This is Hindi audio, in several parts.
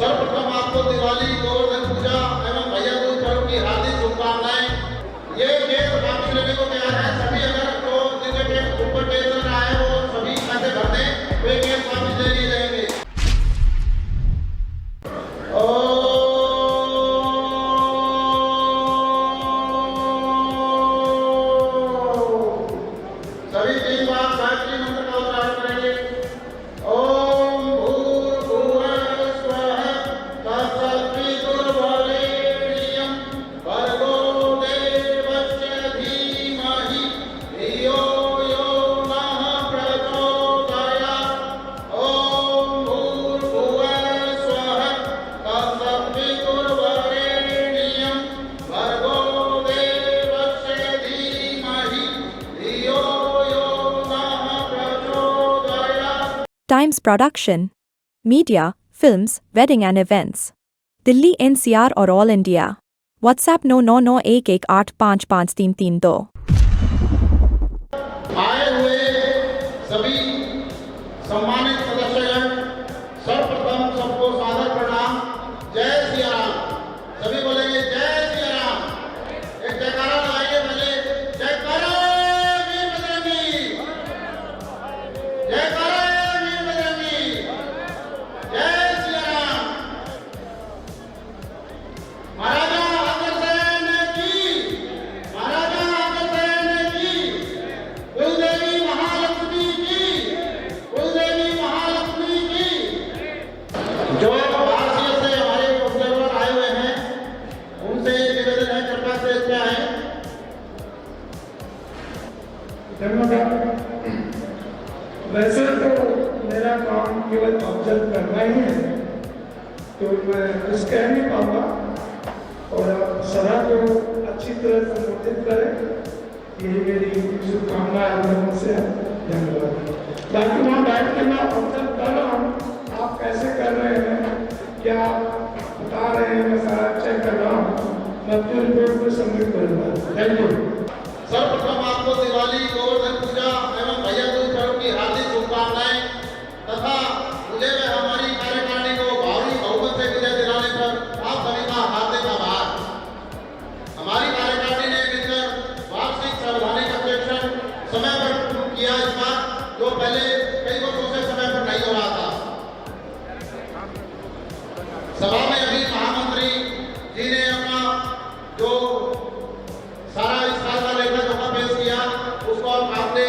सर्वप्रथम आपको दिवाली, गोवर्धन पूजा एवं भैया दूज पर्व की हार्दिक शुभकामनाएं। ये केस वापस लेने को तैयार है। सभी अगर जो जिनके ऊपर केस चल रहा है वो सभी पैसे भर दें तो ये केस वापस ले लिए जाएंगे। सभी 3 बार गायत्री मंत्र का उच्चारण करेंगे। ओम भूर्भुवः स्वः तत्सवितुर्वरेण्यं भर्गो देवस्य धीमहि धियो यो नः प्रचोदयात्। ओम भूर्भुवः स्वः तत्सवितुर्वरेण्यं भर्गो देवस्य धीमहि धियो यो नः प्रचोदयात्। Times Production, Media, Films, Wedding and Events. Delhi NCR और ऑल इंडिया। WhatsApp 999118553332। आए हुए सभी सम्मानित सदस्यगण, सर्वप्रथम सबको सादर प्रणाम। जय सिया राम। सभी बोलेंगे जय सिया राम। एक जयकारा लगाइए पहले। जयकारा वीर बजरंगी, जयकारा वीर बजरंगी, जय सिया राम। महाराजा अग्रसेन की, महाराजा अग्रसेन की, कुलदेवी महालक्ष्मी की, कुलदेवी महालक्ष्मी की। जो भारतीय से हमारे ऑब्जर्वर आए हुए हैं उनसे निवेदन है, कृपया से इसमें आए। धन्यवाद। वैसे तो मेरा काम केवल ऑब्जर्व करना ही है, तो मैं कुछ कह नहीं पाऊंगा और आप सभा को अच्छी तरह संबोधित करें, यही मेरी शुभकामना है लोगों से। धन्यवाद। बाकी वहाँ बैठ के मैं ऑब्जर्व कर रहा हूँ आप कैसे कर रहे हैं, क्या बता रहे हैं, मैं सारा चेक कर रहा हूँ। मैं अपनी रिपोर्ट को सबमिट करूँगा। Thank you. सर्वप्रथम आपको दिवाली, गोवर्धन पूजा एवं भैया दूज पर्व की हार्दिक शुभकामनाएं तथा मुझे व हमारी कार्यकारिणी को भारी बहुमत से विजय दिलाने पर आप सभी का हार्दिक आभार। हमारी कार्यकारिणी ने मिलकर वार्षिक संवैधानिक अधिवेशन समय पर किया, इस बार जो पहले कई वर्षों से समय पर नहीं हो रहा था। सभा में अभी महामंत्री जी ने अपना जो सारा इस साल का लेखा जोखा पेश किया उसको आपने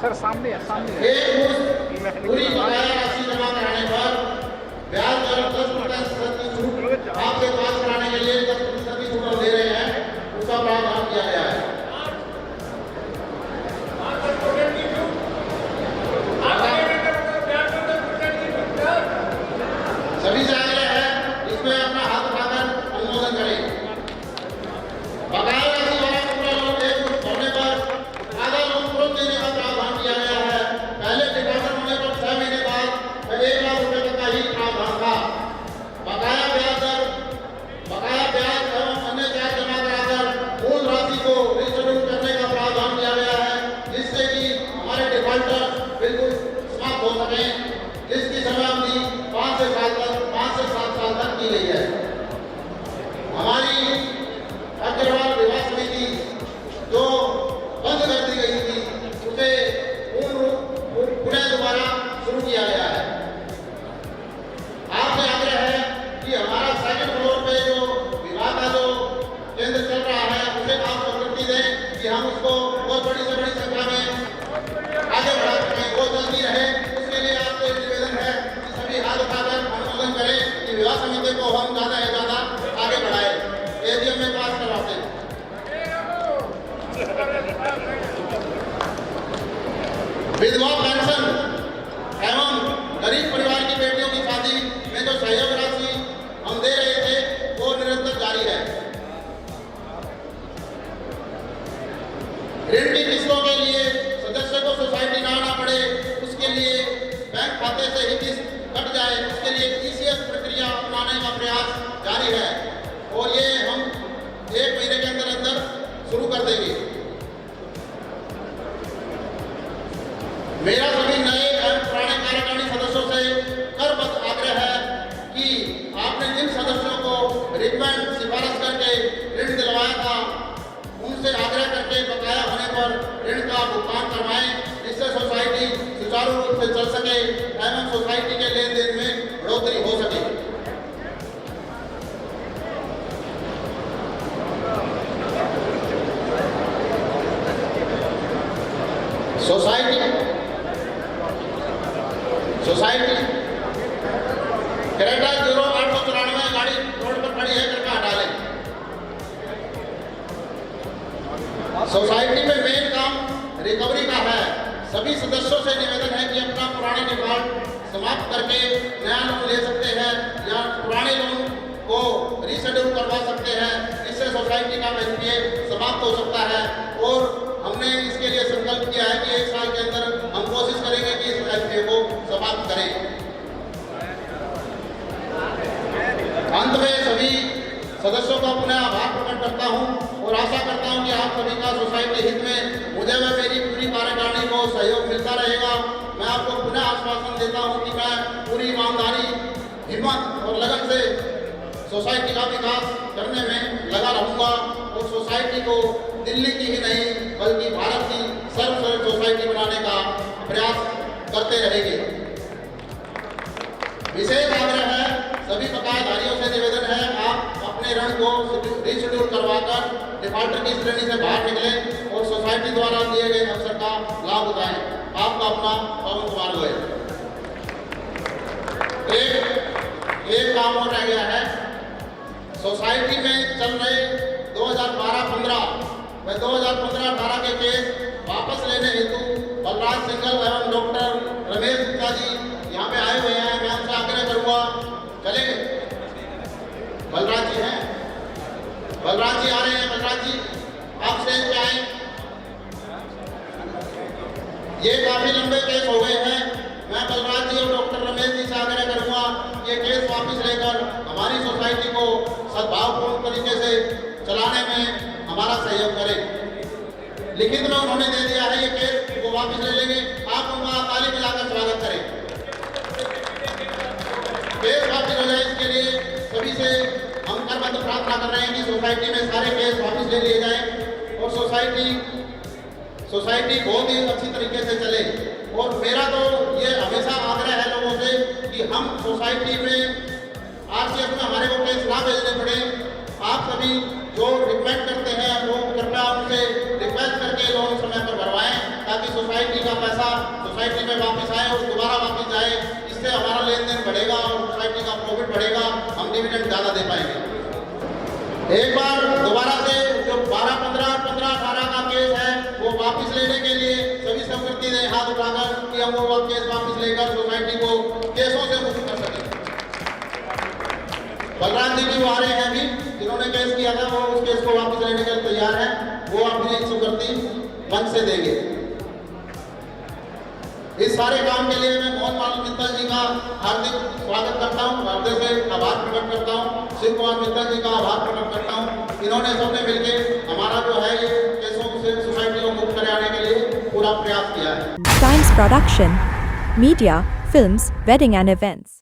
सर सामने है, सामने है। एक मुश्त पूरी बकाया राशि जमा कराने पर ब्याज दर 10% की छूट आपसे पास कराने के लिए 10% की छूट हम दे रहे हैं, उसका प्रावधान किया गया है। सभी से आग्रह है इसमें अपना हाथ उठाकर अनुमोदन करें। बकाया राशि वाला पूरा लोन एक मुश्त होने पर आधा लोन तुरंत देने का प्रावधान किया गया है। पहले डिफॉल्टर होने पर 6 महीने बाद 1 लाख रुपए तक का ही प्रावधान था। बकाया ब्याज एवं अन्य चार्ज जमा कराकर मूल राशि को रिशेड्यूल करने का प्रावधान किया गया है, जिससे कि हमारे डिफॉल्टर बिल्कुल समाप्त हो सके, जिसकी समय अवधि 5 से 7 साल तक की गई है। हमारी अग्रवाल विवाह समिति जो बंद कर दी गई थी, उसे पुनः दोबारा शुरू किया गया है। आपसे आग्रह है कि हमारा सेकंड फ्लोर पे जो विवाह का जो केंद्र चल रहा है, उसे आप स्वीकृति दें कि हम उसको बहुत बड़ी से बड़ी संख्या में आगे बढ़ा सकें, वो जल्दी रहे। उसके लिए आपसे एक निवेदन है कि सभी हाथ उठाकर अनुमोदन करें कि विवाह समिति को हम ज़्यादा से ज़्यादा आगे बढ़ाएं, एजीएम में पास करवाते हैं। विधवा पेंशन एवं गरीब परिवार की बेटियों की शादी में जो सहयोग राशि हम दे रहे थे, वो निरंतर जारी है। ऋण की किस्तों के लिए सदस्य को सोसाइटी ना आना पड़े, उसके लिए बैंक खाते से ही किस्त कट जाए, उसके लिए ईसीएस प्रक्रिया अपनाने का प्रयास जारी है और ये हम 1 महीने के अंदर अंदर शुरू कर देंगे। मेरा सभी नए एवं पुराने कार्यकारिणी सदस्यों से करबद्ध आग्रह है कि आपने जिन सदस्यों को रिकमेंड सिफारिश करके ऋण दिलवाया था, उनसे आग्रह करके बकाया होने पर ऋण का भुगतान करवाएं, जिससे सोसाइटी सुचारू रूप से चल सके एवं सोसाइटी के लेन देन में बढ़ोतरी हो सके। सोसाइटी क्रेटा 0894 गाड़ी रोड पर खड़ी है, कृपया हटा लें। सोसाइटी में मेन काम रिकवरी का है। सभी सदस्यों से निवेदन है कि अपना पुराने डिफॉल्ट समाप्त करके नया लोन ले सकते हैं या पुराने लोन को रीशेड्यूल करवा सकते हैं। इससे सोसाइटी का एनपीए समाप्त हो सकता है और हमने इसके लिए संकल्प किया है कि 1 साल के अंदर हम कोशिश करेंगे कि इस एनपीए को समाप्त करें। अंत में सभी सदस्यों का पुनः आभार प्रकट करता हूं और आशा करता हूं कि आप सभी का सोसाइटी हित में मुझे व मेरी पूरी कार्यकारिणी को सहयोग मिलता रहेगा। मैं आपको पुनः आश्वासन देता हूं कि मैं पूरी ईमानदारी, हिम्मत और लगन से सोसाइटी का विकास करने में लगा रहूंगा और सोसाइटी को दिल्ली की ही नहीं बल्कि भारत की सर्वश्रेष्ठ सोसाइटी बनाने का प्रयास करते रहेंगे। विशेष आग्रह है, सभी बकायाधारियों से निवेदन है, आप अपने ऋण को रीशेड्यूल करवाकर डिफॉल्टर की श्रेणी से बाहर निकलें और सोसाइटी द्वारा दिए गए अवसर का लाभ उठाएं। आपका अपना पवन कुमार गोयल। एक काम और रह गया है। सोसाइटी में चल रहे 2012-15 व 2015-18 के केस वापस लेने हेतु बलराज सिंघल एवं डॉक्टर रमेश गुप्ता जी यहाँ पे आए हुए हैं। मैं उनसे आग्रह करूँगा, चलेंगे? बलराज जी हैं, बलराज जी आ रहे हैं। बलराज जी आप स्टेज पे आए। ये काफी लंबे केस हो गए हैं। मैं बलराज जी और डॉक्टर रमेश जी से आग्रह करूँगा ये केस वापस लेकर हमारी सोसाइटी को सद्भावपूर्ण तरीके से चलाने में हमारा सहयोग करें। लिखित में उन्होंने दे दिया है ये केस, वो वापस ले लेंगे। आप उनका ताली बजाकर स्वागत करें। केस वापस हो जाए, इसके लिए सभी से हम करबद्ध प्रार्थना कर रहे हैं कि सोसाइटी में सारे केस वापस ले लिए जाएं और सोसाइटी बहुत ही अच्छी तरीके से चले। और मेरा तो ये हमेशा आग्रह है लोगों से कि हम सोसाइटी में आरसीएफ में हमारे को केस ना भेजने पड़े। आप सभी जो रिकमेंड करते हैं वो कृपया उनसे रिक्वेस्ट करके लोन समय पर भरवाएं ताकि सोसाइटी का पैसा सोसाइटी में वापस आए और दोबारा वापस जाए, इससे हमारा लेन देन बढ़ेगा और सोसाइटी का प्रॉफिट बढ़ेगा, हम डिविडेंड ज़्यादा दे पाएंगे। एक बार दोबारा से जो 12, 15, 18 का केस है वो वापस लेने के लिए सभी संस्कृति ने हाथ उठाकर कि हम वो केस वापस लेकर सोसाइटी को केसों से मुक्त कर सकें। बलराम जी भी वो आ रहे हैं अभी, जिन्होंने केस किया था, वो उस केस को वापस लेने के लिए तैयार है, वो अपनी स्वीकृति मन से देंगे। इस सारे काम के लिए मैं मोहन लाल मित्तल जी का हार्दिक स्वागत करता हूँ, हृदय से आभार प्रकट करता हूँ, शिव कुमार मित्तल जी का आभार प्रकट करता हूँ। इन्होंने सबने मिलकर हमारा जो है ये केसों से सोसाइटी को मुक्त कराने के लिए पूरा प्रयास किया है। Times Production, Media, Films, Wedding and Events.